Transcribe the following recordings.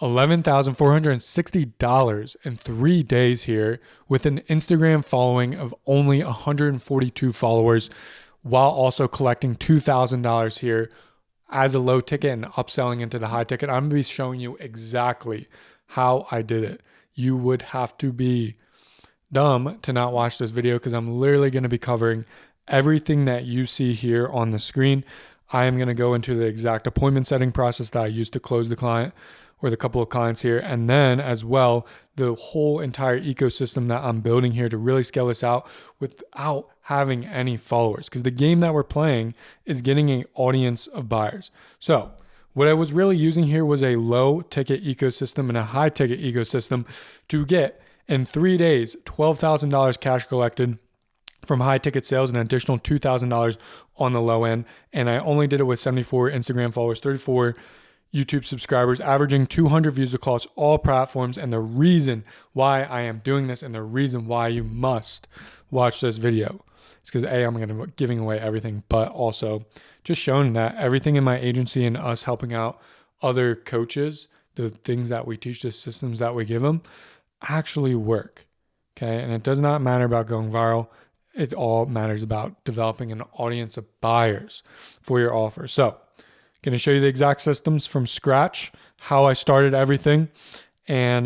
$11,460 in 3 days here with an Instagram following of only 142 followers, while also collecting $2,000 here as a low ticket and upselling into the high ticket. I'm going to be showing you exactly how I did it. You would have to be dumb to not watch this video because I'm literally going to be covering everything that you see here on the screen. I am going to go into the exact appointment setting process that I used to close the client or the couple of clients here. And then as well, the whole entire ecosystem that I'm building here to really scale this out without having any followers. Because the game that we're playing is getting an audience of buyers. So what I was really using here was a low ticket ecosystem and a high ticket ecosystem to get in 3 days, $12,000 cash collected from high ticket sales and an additional $2,000 on the low end. And I only did it with 74 Instagram followers, 34 YouTube subscribers, averaging 200 views across all platforms. And the reason why I am doing this and the reason why you must watch this video is because I'm going to be giving away everything, but also just showing that everything in my agency and us helping out other coaches, the things that we teach, the systems that we give them actually work. Okay. And it does not matter about going viral. It all matters about developing an audience of buyers for your offer. So going to show you the exact systems from scratch, how I started everything. And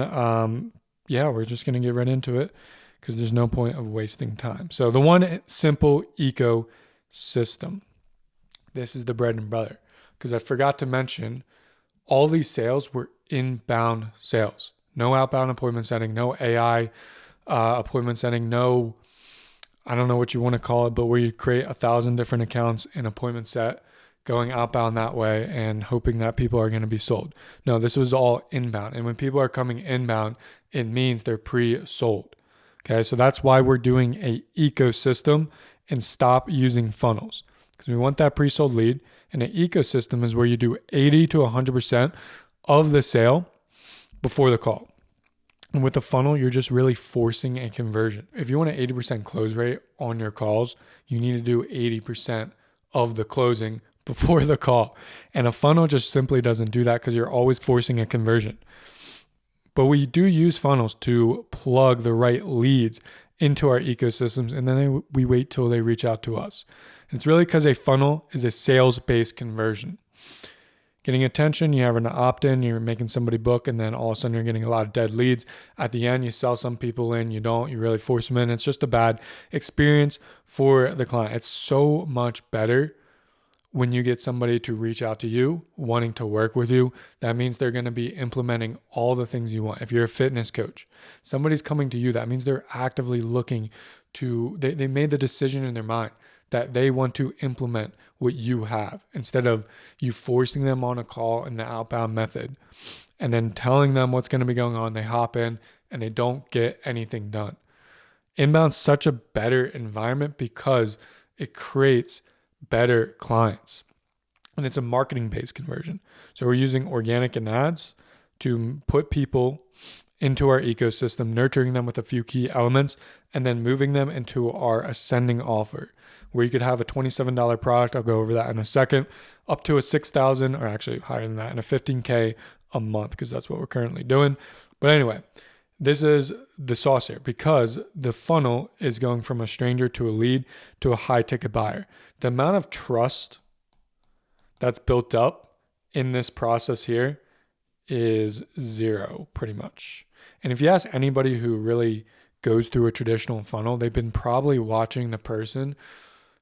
we're just going to get right into it because there's no point of wasting time. So the one simple ecosystem, this is the bread and butter, because I forgot to mention all these sales were inbound sales. No outbound appointment setting, no AI appointment setting, no, I don't know what you want to call it, but where you create 1,000 different accounts in appointment set, going outbound that way and hoping that people are going to be sold. No, this was all inbound. And when people are coming inbound, it means they're pre-sold. Okay, so that's why we're doing a ecosystem and stop using funnels, because we want that pre-sold lead. And an ecosystem is where you do 80 to 100% of the sale before the call. And with a funnel, you're just really forcing a conversion. If you want an 80% close rate on your calls, you need to do 80% of the closing before the call. And a funnel just simply doesn't do that because you're always forcing a conversion. But we do use funnels to plug the right leads into our ecosystems, and then we wait till they reach out to us. And it's really because a funnel is a sales-based conversion. Getting attention, you have an opt-in, you're making somebody book, and then all of a sudden you're getting a lot of dead leads. At the end, you sell some people in, you don't, you really force them in. It's just a bad experience for the client. It's so much better when you get somebody to reach out to you, wanting to work with you. That means they're going to be implementing all the things you want. If you're a fitness coach, somebody's coming to you, that means they're actively looking to, they made the decision in their mind that they want to implement what you have, instead of you forcing them on a call in the outbound method and then telling them what's going to be going on. They hop in and they don't get anything done. Inbound's such a better environment because it creates better clients, and it's a marketing-based conversion. So we're using organic and ads to put people into our ecosystem, nurturing them with a few key elements, and then moving them into our ascending offer, where you could have a $27 product. I'll go over that in a second, up to a $6,000, or actually higher than that, and a $15K a month, because that's what we're currently doing. But anyway, this is the sauce here, because the funnel is going from a stranger to a lead to a high ticket buyer. The amount of trust that's built up in this process here is zero, pretty much. And if you ask anybody who really goes through a traditional funnel, they've been probably watching the person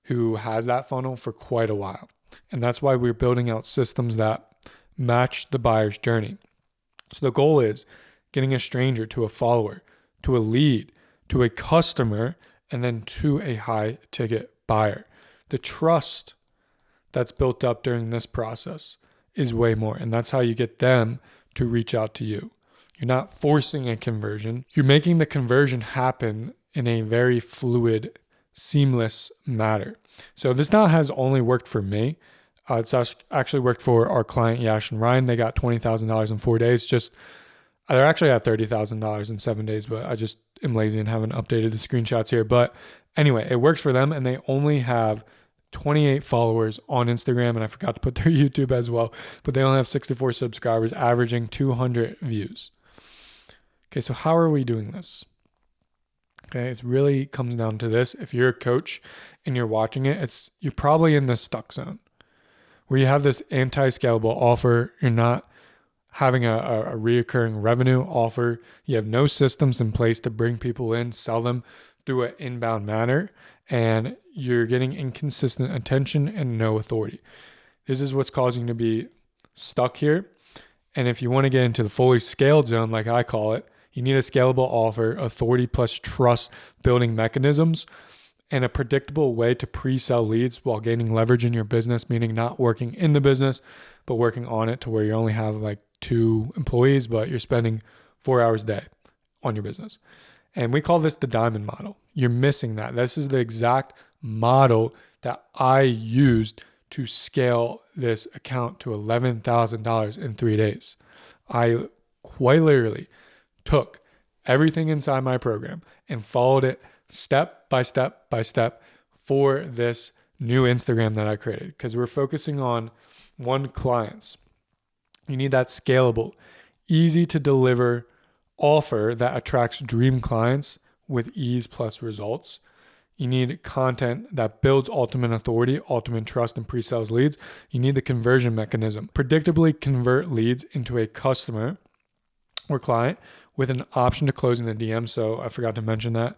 who has that funnel for quite a while. And that's why we're building out systems that match the buyer's journey. So the goal is getting a stranger to a follower, to a lead, to a customer, and then to a high ticket buyer. The trust that's built up during this process is way more. And that's how you get them to reach out to you. You're not forcing a conversion. You're making the conversion happen in a very fluid, seamless manner. So this now has only worked for me. It's actually worked for our client, Yash and Ryan. They got $20,000 in 4 days. They're actually at $30,000 in 7 days, but I just am lazy and haven't updated the screenshots here. But anyway, it works for them, and they only have 28 followers on Instagram, and I forgot to put their YouTube as well, but they only have 64 subscribers, averaging 200 views. Okay, so how are we doing this? Okay, it really comes down to this. If you're a coach and you're watching it, you're probably in this stuck zone where you have this anti-scalable offer. You're not having a reoccurring revenue offer. You have no systems in place to bring people in, sell them through an inbound manner, and you're getting inconsistent attention and no authority. This is what's causing you to be stuck here. And if you want to get into the fully scaled zone, like I call it, you need a scalable offer, authority plus trust building mechanisms, and a predictable way to pre-sell leads while gaining leverage in your business, meaning not working in the business, but working on it to where you only have like 2 employees, but you're spending 4 hours a day on your business. And we call this the diamond model. You're missing that. This is the exact model that I used to scale this account to $11,000 in 3 days. I quite literally took everything inside my program and followed it step by step by step for this new Instagram that I created, because we're focusing on one clients. You need that scalable, easy to deliver offer that attracts dream clients with ease plus results. You need content that builds ultimate authority, ultimate trust, and pre-sales leads. You need the conversion mechanism. Predictably convert leads into a customer or client with an option to closing the DM. So I forgot to mention that.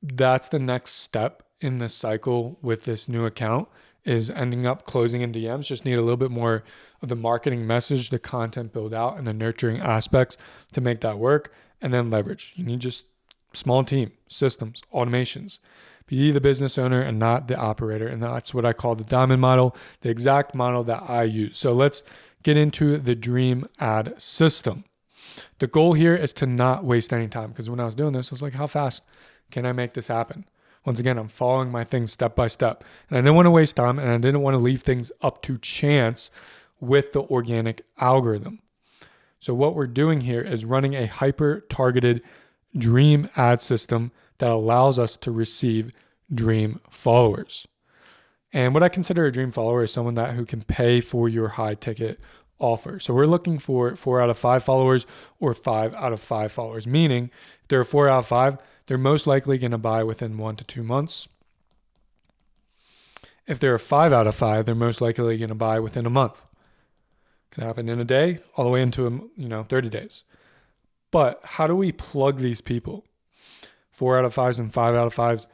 That's the next step in the cycle with this new account, is ending up closing in DMs. Just need a little bit more of the marketing message, the content build out, and the nurturing aspects to make that work. And then leverage. You need just small team, systems, automations. Be the business owner and not the operator. And that's what I call the diamond model, the exact model that I use. So let's get into the dream ad system. The goal here is to not waste any time, because when I was doing this, I was like, how fast can I make this happen? Once again, I'm following my things step by step, and I didn't want to waste time, and I didn't want to leave things up to chance with the organic algorithm. So what we're doing here is running a hyper-targeted dream ad system that allows us to receive dream followers. And what I consider a dream follower is someone who can pay for your high ticket offer. So we're looking for 4 out of 5 followers or 5 out of 5 followers, meaning if they're 4 out of 5, they're most likely going to buy within 1 to 2 months. If they're a 5 out of 5, they're most likely going to buy within a month. Can happen in a day, all the way into 30 days. But how do we plug these people, 4 out of 5s and 5 out of 5s,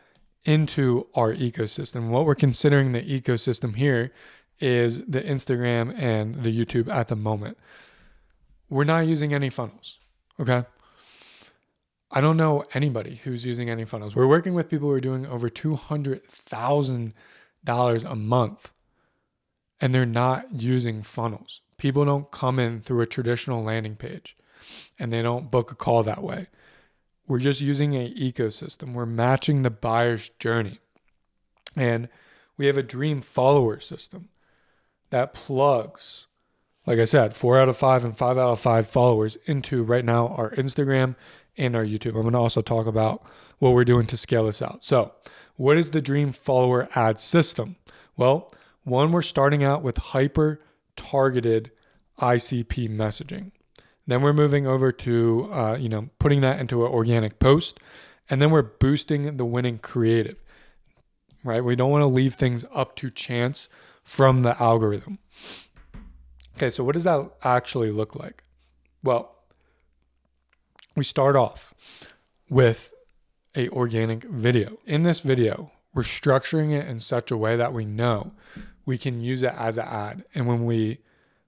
into our ecosystem? What we're considering the ecosystem here is the Instagram and the YouTube at the moment. We're not using any funnels, okay? I don't know anybody who's using any funnels. We're working with people who are doing over $200,000 a month, and they're not using funnels. People don't come in through a traditional landing page, and they don't book a call that way. We're just using an ecosystem. We're matching the buyer's journey. And we have a dream follower system that plugs, like I said, 4 out of 5 and 5 out of 5 followers into right now our Instagram and our YouTube. I'm going to also talk about what we're doing to scale this out. So what is the dream follower ad system? Well, one, we're starting out with hyper targeted ICP messaging. Then we're moving over to, putting that into an organic post. And then we're boosting the winning creative, right? We don't want to leave things up to chance from the algorithm. Okay, so what does that actually look like? Well, we start off with a organic video. In this video, we're structuring it in such a way that we know we can use it as an ad. And when we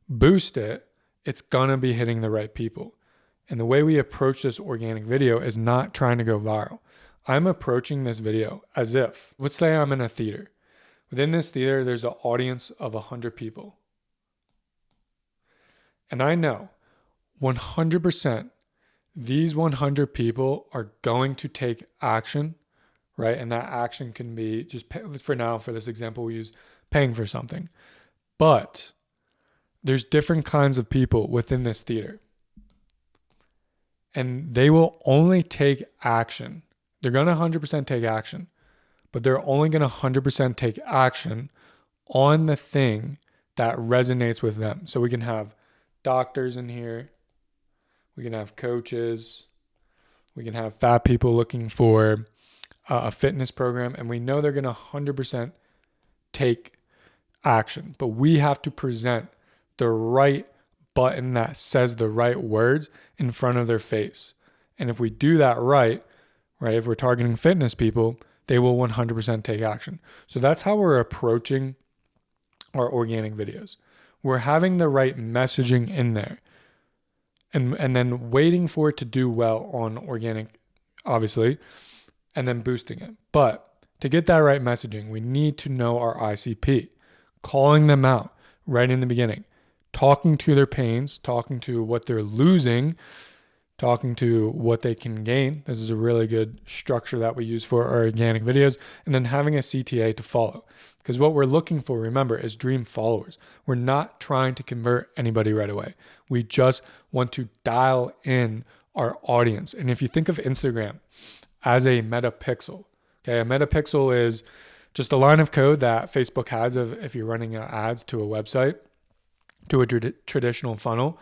boost it, it's gonna be hitting the right people. And the way we approach this organic video is not trying to go viral. I'm approaching this video as if, let's say I'm in a theater. Within this theater, there's an audience of 100 people. And I know 100% these 100 people are going to take action, right? And that action can be just, for now, for this example, we use paying for something. But there's different kinds of people within this theater. And they will only take action. They're going to 100% take action, but they're only going to 100% take action on the thing that resonates with them. So we can have doctors in here. We can have coaches. We can have fat people looking for a fitness program, and we know they're going to 100% take action, but we have to present the right button that says the right words in front of their face. And if we do that right, if we're targeting fitness people, they will 100% take action. So that's how we're approaching our organic videos. We're having the right messaging in there and then waiting for it to do well on organic, obviously, and then boosting it. But to get that right messaging, we need to know our ICP, calling them out right in the beginning, talking to their pains, talking to what they're losing, talking to what they can gain. This is a really good structure that we use for our organic videos, and then having a CTA to follow. Because what we're looking for, remember, is dream followers. We're not trying to convert anybody right away. We just want to dial in our audience. And if you think of Instagram as a metapixel, okay, a metapixel is just a line of code that Facebook has of if you're running ads to a website, to a traditional funnel.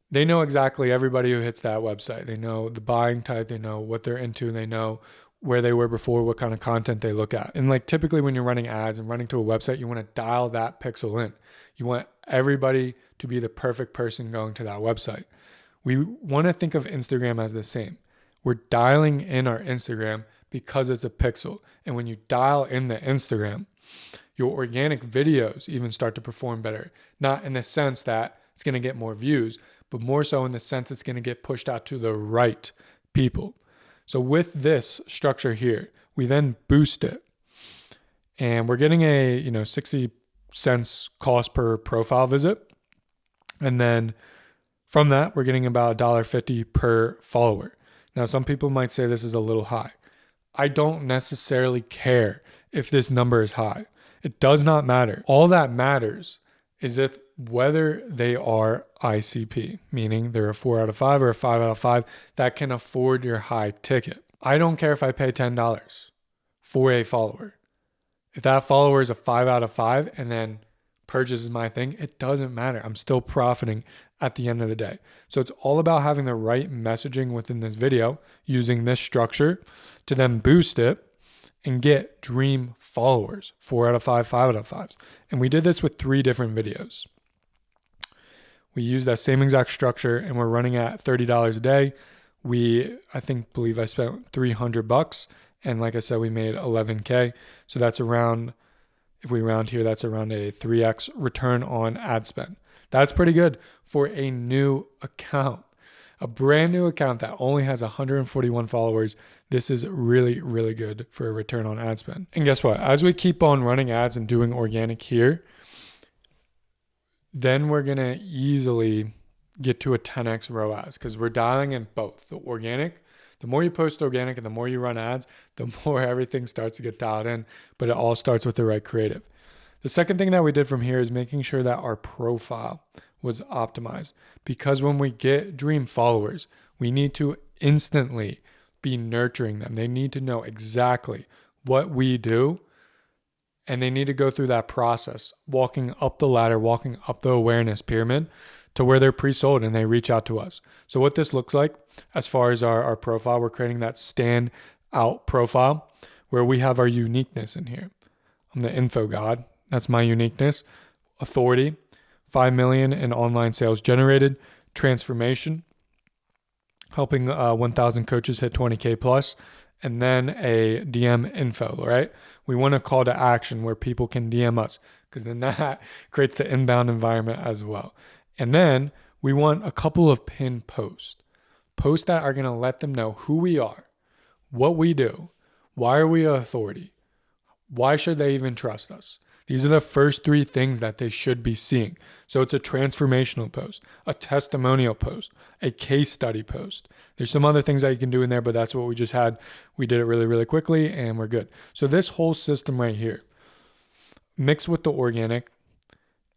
They know exactly everybody who hits that website. They know the buying type, they know what they're into, they know where they were before, what kind of content they look at. And like typically when you're running ads and running to a website, you want to dial that pixel in. You want everybody to be the perfect person going to that website. We want to think of Instagram as the same. We're dialing in our Instagram because it's a pixel. And when you dial in the Instagram, your organic videos even start to perform better. Not in the sense that it's going to get more views, but more so in the sense it's going to get pushed out to the right people. So with this structure here, we then boost it. And we're getting a 60 cents cost per profile visit. And then from that, we're getting about $1.50 per follower. Now, some people might say this is a little high. I don't necessarily care if this number is high. It does not matter. All that matters is whether they are ICP, meaning they're a 4 out of 5 or a 5 out of 5 that can afford your high ticket. I don't care if I pay $10 for a follower. If that follower is a 5 out of 5 and then purchases my thing, it doesn't matter. I'm still profiting at the end of the day. So it's all about having the right messaging within this video, using this structure to then boost it and get dream followers, 4 out of 5, 5 out of 5s. And we did this with 3 different videos. We used that same exact structure and we're running at $30 a day. I believe I spent $300. And like I said, we made 11K. So that's around, if we round here, that's around a 3X return on ad spend. That's pretty good for a new account, a brand new account that only has 141 followers. This is really, really good for a return on ad spend. And guess what? As we keep on running ads and doing organic here, then we're going to easily get to a 10X ROAS because we're dialing in both the organic. The more you post organic and the more you run ads, the more everything starts to get dialed in, but it all starts with the right creative. The second thing that we did from here is making sure that our profile was optimized, because when we get dream followers, we need to instantly be nurturing them. They need to know exactly what we do, and they need to go through that process, walking up the ladder, walking up the awareness pyramid to where they're pre-sold and they reach out to us. So what this looks like as far as our profile, we're creating that stand out profile where we have our uniqueness in here. I'm the info god. That's my uniqueness. Authority, 5 million in online sales generated. Transformation, helping 1,000 coaches hit 20K plus. And then a DM info, right? We want a call to action where people can DM us, because then that creates the inbound environment as well. And then we want a couple of pinned posts that are going to let them know who we are, what we do, why are we an authority, why should they even trust us. These are the first 3 things that they should be seeing. So it's a transformational post, a testimonial post, a case study post. There's some other things that you can do in there, but that's what we just had. We did it really, really quickly and we're good. So this whole system right here, mixed with the organic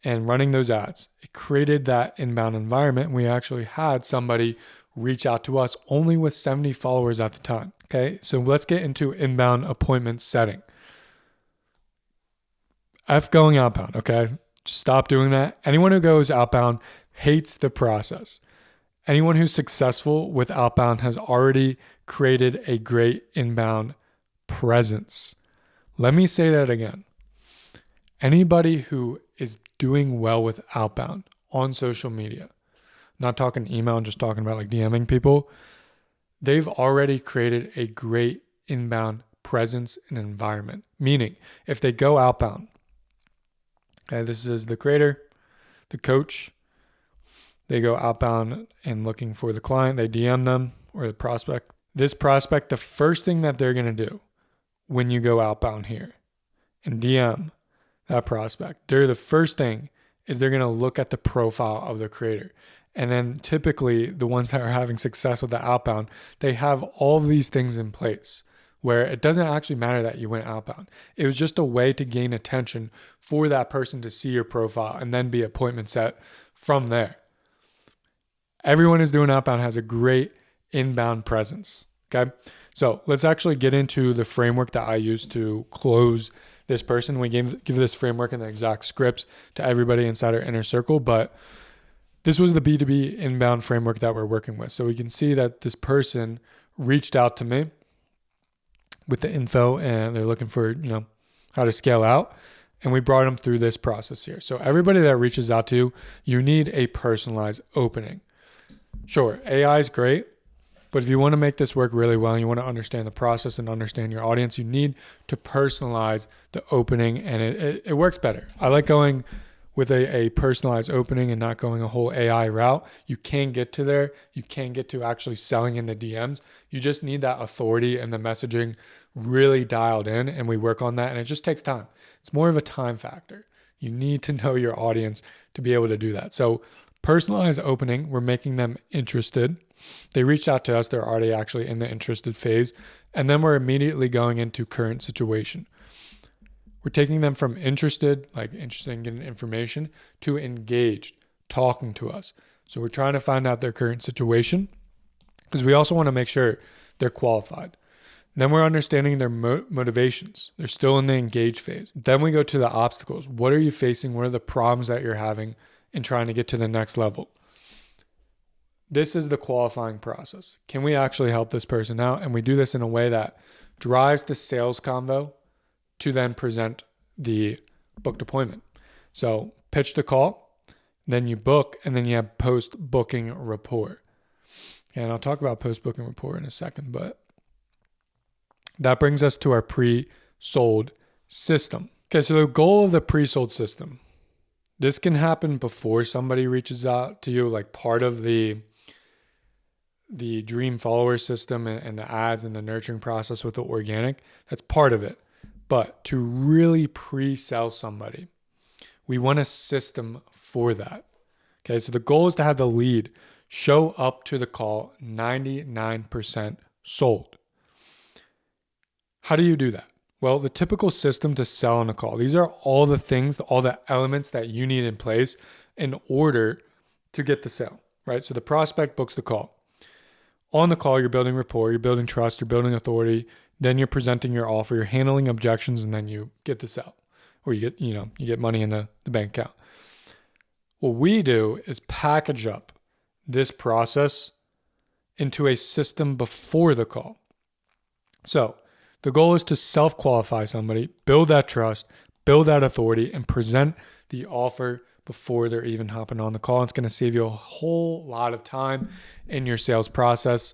and running those ads, it created that inbound environment. We actually had somebody reach out to us only with 70 followers at the time. Okay, so let's get into inbound appointment setting. F going outbound, okay? Stop doing that. Anyone who goes outbound hates the process. Anyone who's successful with outbound has already created a great inbound presence. Let me say that again. Anybody who is doing well with outbound on social media, not talking email, I'm just talking about like DMing people, they've already created a great inbound presence and environment. Meaning, if they go outbound, okay, this is the creator, the coach, they go outbound and looking for the client, they DM them or the prospect. This prospect, the first thing that they're going to do when you go outbound here and DM that prospect, the first thing is they're going to look at the profile of the creator. And then typically the ones that are having success with the outbound, they have all of these things in place where it doesn't actually matter that you went outbound. It was just a way to gain attention for that person to see your profile and then be appointment set from there. Everyone who's doing outbound has a great inbound presence. Okay. So let's actually get into the framework that I use to close this person. We give this framework and the exact scripts to everybody inside our inner circle, but this was the B2B inbound framework that we're working with. So we can see that this person reached out to me with the info and they're looking for, how to scale out. And we brought them through this process here. So everybody that reaches out to you, you need a personalized opening. Sure, AI is great, but if you want to make this work really well and you want to understand the process and understand your audience, you need to personalize the opening, and it works better. I like going with a personalized opening and not going a whole AI route. You can get to there. You can get to actually selling in the DMs. You just need that authority and the messaging really dialed in, and we work on that, and it just takes time. It's more of a time factor. You need to know your audience to be able to do that. So personalized opening, we're making them interested. They reached out to us. They're already actually in the interested phase. And then we're immediately going into current situation. We're taking them from interested, like interested in getting information, to engaged, talking to us. So we're trying to find out their current situation because we also want to make sure they're qualified. Then we're understanding their motivations. They're still in the engaged phase. Then we go to the obstacles. What are you facing? What are the problems that you're having in trying to get to the next level? This is the qualifying process. Can we actually help this person out? And we do this in a way that drives the sales convo to then present the booked appointment. So pitch the call, then you book, and then you have post-booking rapport. And I'll talk about post-booking rapport in a second, but that brings us to our pre-sold system. Okay, so the goal of the pre-sold system, this can happen before somebody reaches out to you, like part of the dream follower system and the ads and the nurturing process with the organic. That's part of it. But to really pre-sell somebody, we want a system for that. Okay, so the goal is to have the lead show up to the call 99% sold. How do you do that? Well, the typical system to sell on a call, these are all the things, all the elements that you need in place in order to get the sale, right? So the prospect books the call. On the call, you're building rapport, you're building trust, you're building authority, then you're presenting your offer, you're handling objections, and then you get the sale, or you get money in the bank account. What we do is package up this process into a system before the call. So the goal is to self-qualify somebody, build that trust, build that authority, and present the offer before they're even hopping on the call. It's going to save you a whole lot of time in your sales process.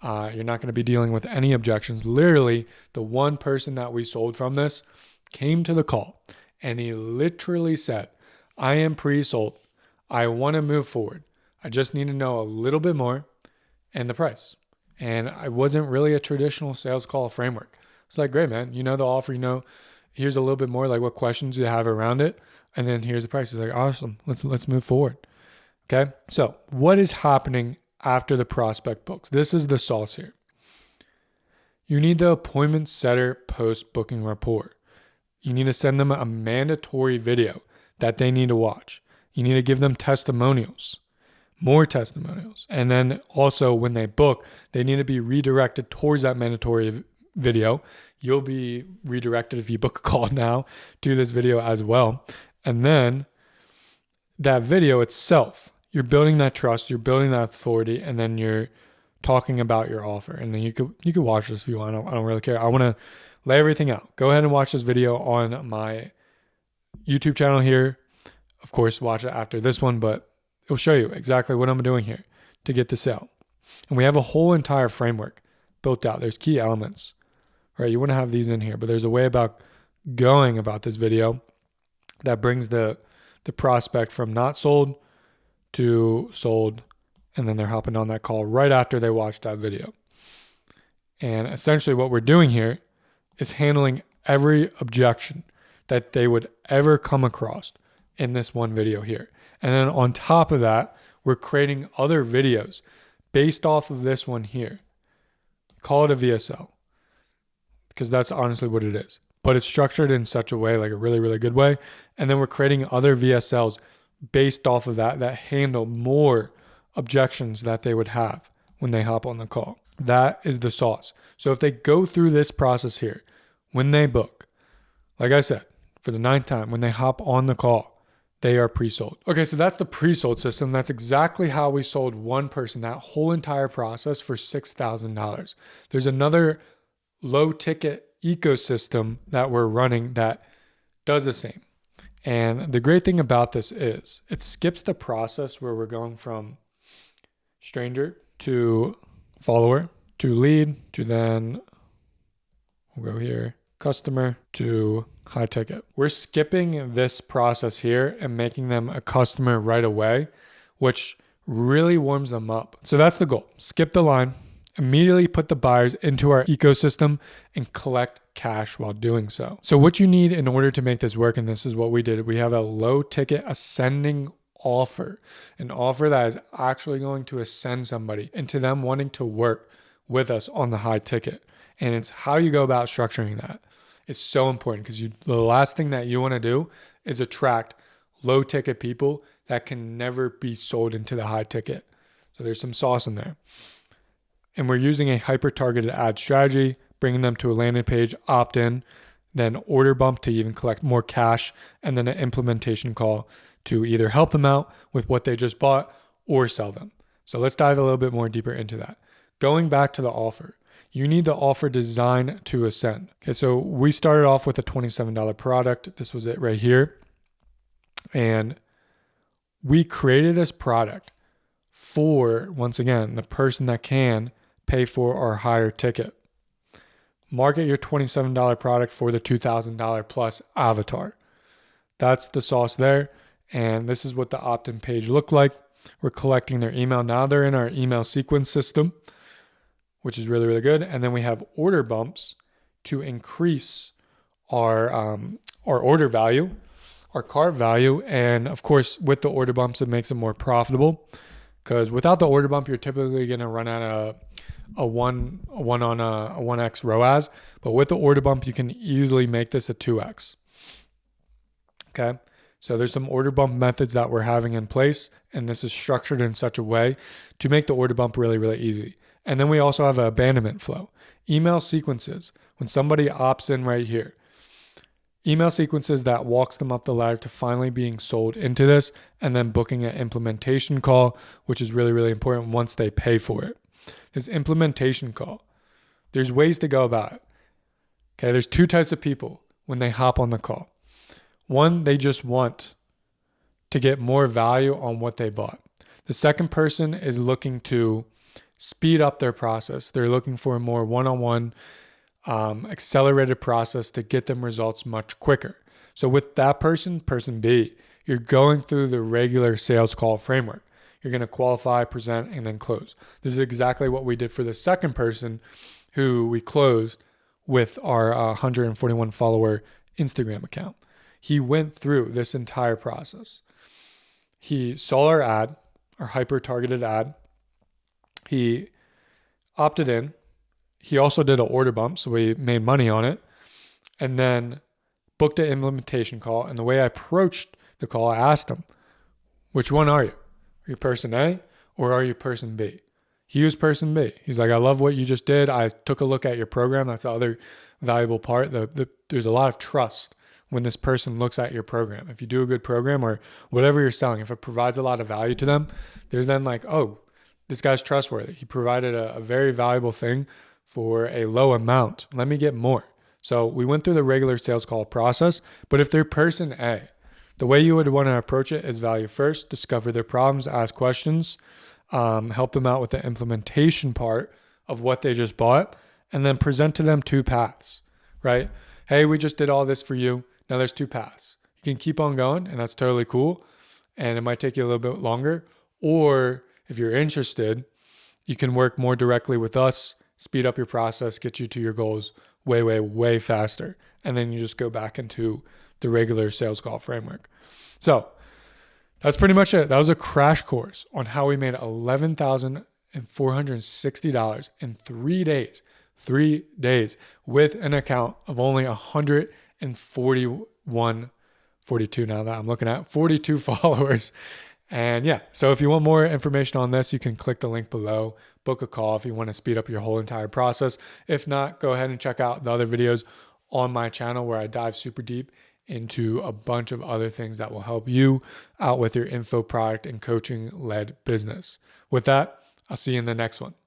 You're not going to be dealing with any objections. Literally, the one person that we sold from this came to the call and he literally said, I am pre-sold. I want to move forward. I just need to know a little bit more and the price. And I wasn't really a traditional sales call framework. It's like, great, man. You know the offer, here's a little bit more, like what questions you have around it. And then here's the price. It's like, awesome. Let's move forward. Okay. So what is happening after the prospect books? This is the sauce here. You need the appointment setter post-booking rapport. You need to send them a mandatory video that they need to watch. You need to give them testimonials, more testimonials. And then also when they book, they need to be redirected towards that mandatory video. You'll be redirected if you book a call now to this video as well. And then that video itself, you're building that trust, you're building that authority, and then you're talking about your offer. And then you could watch this if you want. I don't really care. I want to lay everything out. Go ahead and watch this video on my YouTube channel here. Of course, watch it after this one, but it'll show you exactly what I'm doing here to get this out. And we have a whole entire framework built out. There's key elements, right? You want to have these in here, but there's a way about going about this video that brings the prospect from not sold to sold, and then they're hopping on that call right after they watch that video. And essentially what we're doing here is handling every objection that they would ever come across in this one video here. And then on top of that, we're creating other videos based off of this one here. Call it a VSL, because that's honestly what it is. But it's structured in such a way, like a really, really good way. And then we're creating other VSLs based off of that handle more objections that they would have when they hop on the call. That is the sauce. So if they go through this process here, when they book, like I said, for the 9th time, when they hop on the call, they are pre-sold. Okay, so that's the pre-sold system. That's exactly how we sold one person, that whole entire process, for $6,000. There's another low ticket ecosystem that we're running that does the same. And the great thing about this is it skips the process where we're going from stranger to follower to lead to then we'll go here, customer to high ticket. We're skipping this process here and making them a customer right away, which really warms them up. So that's the goal. Skip the line, immediately put the buyers into our ecosystem and collect cash while doing so. So what you need in order to make this work, and this is what we did, we have a low ticket ascending offer, an offer that is actually going to ascend somebody into them wanting to work with us on the high ticket. And it's how you go about structuring that. It's so important, because the last thing that you want to do is attract low ticket people that can never be sold into the high ticket. So there's some sauce in there. And we're using a hyper-targeted ad strategy, bringing them to a landing page, opt-in, then order bump to even collect more cash, and then an implementation call to either help them out with what they just bought or sell them. So let's dive a little bit more deeper into that. Going back to the offer, you need the offer design to ascend. Okay, so we started off with a $27 product. This was it right here. And we created this product for, once again, the person that can pay for our higher ticket. Market your $27 product for the $2,000 plus avatar. That's the sauce there. And this is what the opt-in page looked like. We're collecting their email. Now they're in our email sequence system, which is really, really good. And then we have order bumps to increase our order value, our cart value. And of course, with the order bumps, it makes it more profitable, because without the order bump, you're typically going to run at a 1x ROAS. But with the order bump, you can easily make this a 2x. Okay. So there's some order bump methods that we're having in place, and this is structured in such a way to make the order bump really, really easy. And then we also have an abandonment flow. Email sequences. When somebody opts in right here, email sequences that walks them up the ladder to finally being sold into this, and then booking an implementation call, which is really, really important once they pay for it. This implementation call, there's ways to go about it. Okay, there's two types of people when they hop on the call. One, they just want to get more value on what they bought. The second person is looking to speed up their process. They're looking for a more one-on-one accelerated process to get them results much quicker. So with that person B, you're going through the regular sales call framework. You're going to qualify, present, and then close. This is exactly what we did for the second person who we closed with our 141 follower Instagram account. He went through this entire process. He saw our ad, our hyper-targeted ad. He opted in. He also did an order bump, so we made money on it. And then booked an implementation call. And the way I approached the call, I asked him, which one are you? Are you person A or are you person B? He was person B. He's like, I love what you just did. I took a look at your program. That's the other valuable part. There's a lot of trust when this person looks at your program. If you do a good program or whatever you're selling, if it provides a lot of value to them, they're then like, oh, this guy's trustworthy. He provided a very valuable thing for a low amount. Let me get more. So we went through the regular sales call process, but if they're person A, the way you would want to approach it is value first, discover their problems, ask questions, help them out with the implementation part of what they just bought, and then present to them two paths, right? Hey, we just did all this for you. Now there's two paths. You can keep on going, and that's totally cool. And it might take you a little bit longer. Or if you're interested, you can work more directly with us, speed up your process, get you to your goals way, way, way faster. And then you just go back into the regular sales call framework. So that's pretty much it. That was a crash course on how we made $11,460 in 3 days. 3 days with an account of only 42 now that I'm looking at 42 followers. And yeah, so if you want more information on this, you can click the link below, book a call if you want to speed up your whole entire process. If not, go ahead and check out the other videos on my channel where I dive super deep into a bunch of other things that will help you out with your info product and coaching led business. With that, I'll see you in the next one.